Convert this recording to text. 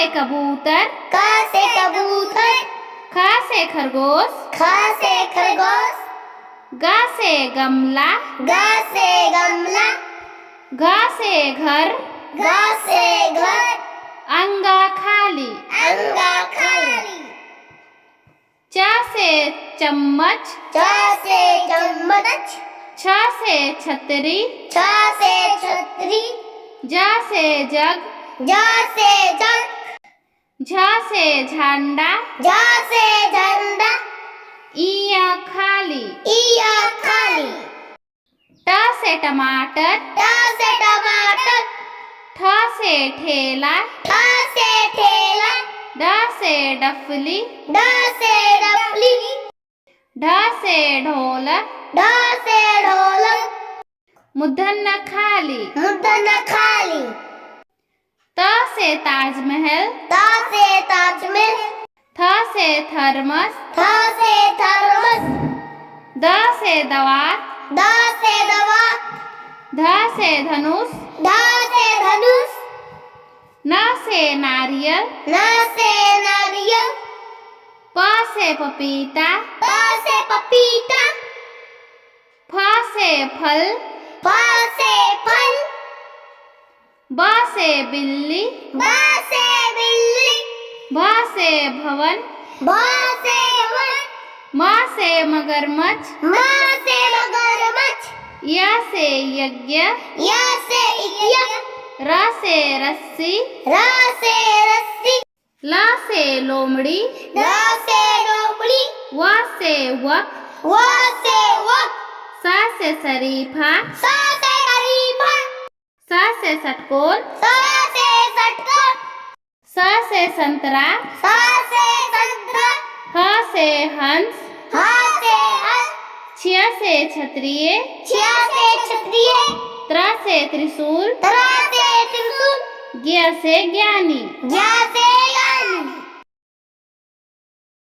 से कबूतर, क से कबूतर, ख से खरगोश, ख से खरगोश, ग से गमला, ग से गमला, घ से घर, घ से घर, अंगा खाली, अंगा खाली, च से चम्मच, च से चम्मच, छ से छतरी, छ से छतरी, ज से जग, ज से जग, झ से झंडा, झ से झंडा, इया खाली, इया खाली, ट से टमाटर, ट से टमाटर, ठ से ठेला, ठ से ठेला, ड से डफली, ड से डफली, ढ से ढोलक, ढ से ढोलक, मूर्धन्य खाली, मूर्धन्य खाली, त से ताजमहल, त से ताजमहल, थ से थर्मस, थ से थर्मस, द से दवात, द से दवात, ध से धनुष, ध से धनुष, न से नारियल, न से नारियल, प से पपीता, प से पपीता, फ से फल, फ से फल, ब से बिल्ली, ब से बिल्ली, भ से भवन, भ से वन, म से मगरमच्छ, म से मगरमच्छ, य से यज्ञ, य से यज्ञ, र से रस्सी, र से रस्सी, ल से लोमड़ी, र से लोमड़ी, व से वक, व से वक, स से शरीफा, स से शरीफा, स से षटकोर, स से षटकोर, स से संतरा, स से संतरा, ह से हंस, ह से हंस, छ से क्षत्रिय, छ से क्षत्रिय, त्र से त्रिशूल, त्र से त्रिशूल, ज्ञ से ज्ञानी। ज्ञ से